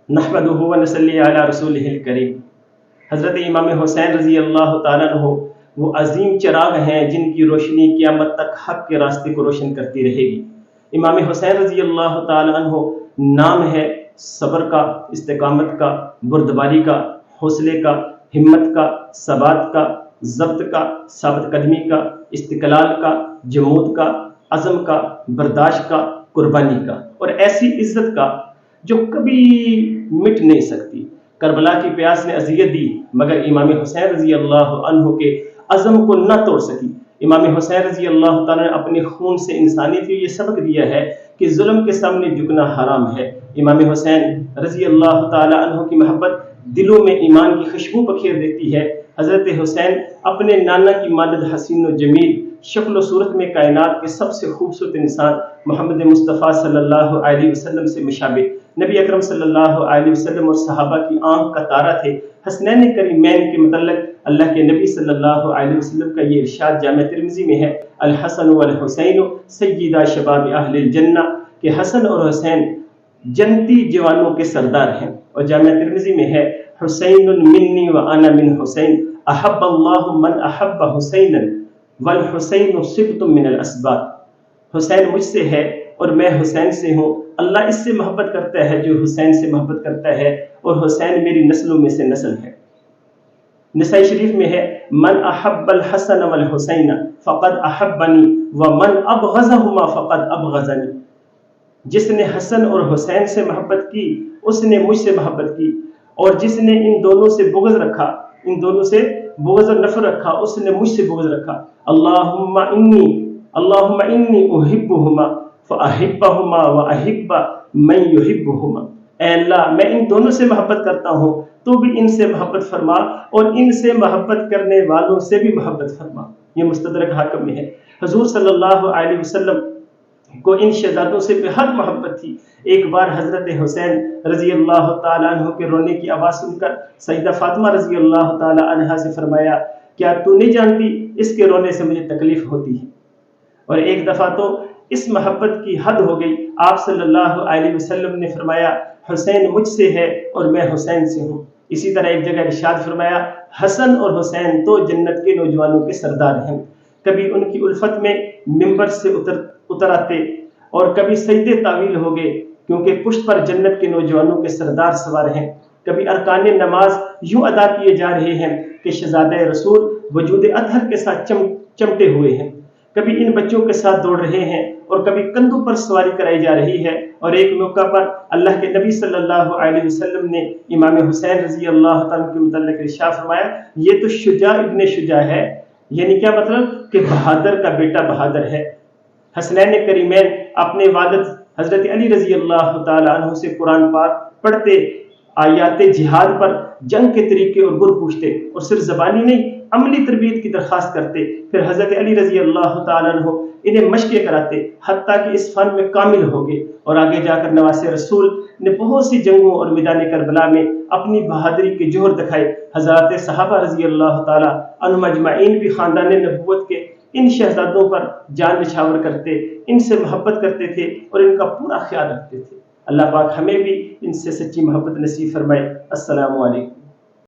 نحمدہ و نصلی علی رسولہ الکریم۔ حضرت امام حسین رضی اللہ تعالیٰ عنہ وہ عظیم چراغ ہیں جن کی روشنی قیامت تک حق کے راستے کو روشن کرتی رہے گی۔ امام حسین رضی اللہ تعالیٰ عنہ نام ہے صبر کا، استقامت کا، بردباری کا، حوصلے کا، ہمت کا، ثبات کا، ضبط کا، ثابت قدمی کا، استقلال کا، جمود کا، عزم کا، برداشت کا، قربانی کا، اور ایسی عزت کا جو کبھی مٹ نہیں سکتی۔ کربلا کی پیاس نے اذیت دی مگر امام حسین رضی اللہ عنہ کے عزم کو نہ توڑ سکی۔ امام حسین رضی اللہ تعالیٰ نے اپنے خون سے انسانیت کو یہ سبق دیا ہے کہ ظلم کے سامنے جھکنا حرام ہے۔ امام حسین رضی اللہ تعالیٰ عنہ کی محبت دلوں میں ایمان کی خوشبو بکھیر دیتی ہے۔ حضرت حسین اپنے نانا کی مانند حسین و جمیل، شکل و صورت میں کائنات کے سب سے خوبصورت انسان محمد مصطفیٰ صلی اللہ علیہ وسلم سے مشابہ، نبی اکرم صلی اللہ علیہ وسلم اور صحابہ کی آنکھ کا تارا تھے۔ حسنین کریمین کے متعلق اللہ کے نبی صلی اللہ علیہ وسلم کا یہ ارشاد جامع ترمذی میں ہے، الحسن والحسین سیدا شباب اہل الجنہ، کہ حسن اور حسین جنتی جوانوں کے سردار ہیں۔ اور جامع ترمذی میں ہے، حسین منی وانا من حسین، احب اللہ من احب حسینا والحسین صبت من الاسباط۔ حسین مجھ سے ہے اور میں حسین سے ہوں، اللہ اس سے محبت کرتا ہے جو حسین سے محبت کرتا ہے، اور حسین میری نسلوں میں سے نسل ہے۔ نسائی شریف میں ہے، من احب الحسن والحسین فقد احبنی ومن ابغضہما فقد ابغضنی۔ جس نے حسن اور حسین سے محبت کی اس نے مجھ سے محبت کی، اور جس نے ان دونوں سے بغض رکھا، ان دونوں سے بغض اور نفرت رکھا، اس نے مجھ سے بغض رکھا۔ اللہم انی احبہما فاحبہما واحب من یحبہما۔ اے اللہ میں ان دونوں سے محبت کرتا ہوں، تو بھی ان سے محبت فرما اور ان سے محبت کرنے والوں سے بھی محبت فرما۔ یہ مستدرک حاکم میں ہے۔ حضور صلی اللہ علیہ وسلم کو ان شہزادوں سے بے حد محبت تھی۔ ایک بار حضرت حسین رضی اللہ تعالیٰ عنہ کے رونے کی آواز سن کر سیدہ فاطمہ رضی اللہ تعالیٰ عنہا سے فرمایا، کیا تو نہیں جانتی اس کے رونے سے مجھے تکلیف ہوتی ہے؟ اور ایک دفعہ تو اس محبت کی حد ہو گئی، آپ صلی اللہ علیہ وسلم نے فرمایا، حسین مجھ سے ہے اور میں حسین سے ہوں۔ اسی طرح ایک جگہ ارشاد فرمایا، حسن اور حسین تو جنت کے نوجوانوں کے سردار ہیں۔ کبھی ان کی الفت میں ممبر سے اتر آتے اور کبھی سجدے طویل ہو گئے، کیونکہ پشت پر جنت کے نوجوانوں کے سردار سوار ہیں۔ کبھی ارکان نماز یوں ادا کیے جا رہے ہیں کہ شہزادہ رسول وجود اطہر کے ساتھ چمٹے ہوئے ہیں۔ کبھی ان بچوں کے ساتھ دوڑ رہے ہیں اور کبھی کندھوں پر سواری کرائی جا رہی ہے۔ اور ایک موقع پر اللہ کے نبی صلی اللہ علیہ وسلم نے امام حسین رضی اللہ تعالیٰ کے متعلق ارشاد فرمایا، یہ تو شجاع ابن شجاع ہے، یعنی کیا مطلب کہ بہادر کا بیٹا بہادر ہے۔ حسنین کریمین اپنے والد حضرت علی رضی اللہ تعالیٰ عنہ سے قرآن پاک پڑھتے، آیات جہاد پر جنگ کے طریقے اور گر پوچھتے، اور صرف زبانی نہیں عملی تربیت کی درخواست کرتے۔ پھر حضرت علی رضی اللہ تعالیٰ عنہ انہیں مشقیں کراتے حتیٰ کہ اس فن میں کامل ہو گئے، اور آگے جا کر نواسے رسول نے بہت سی جنگوں اور میدان کربلا میں اپنی بہادری کے جوہر دکھائے۔ حضرات صحابہ رضی اللہ تعالیٰ عنہم اجمعین بھی خاندان نبوت کے ان شہزادوں پر جان نچھاور کرتے، ان سے محبت کرتے تھے اور ان کا پورا خیال رکھتے تھے۔ اللہ پاک ہمیں بھی ان سے سچی محبت نصیب فرمائے۔ السلام علیکم۔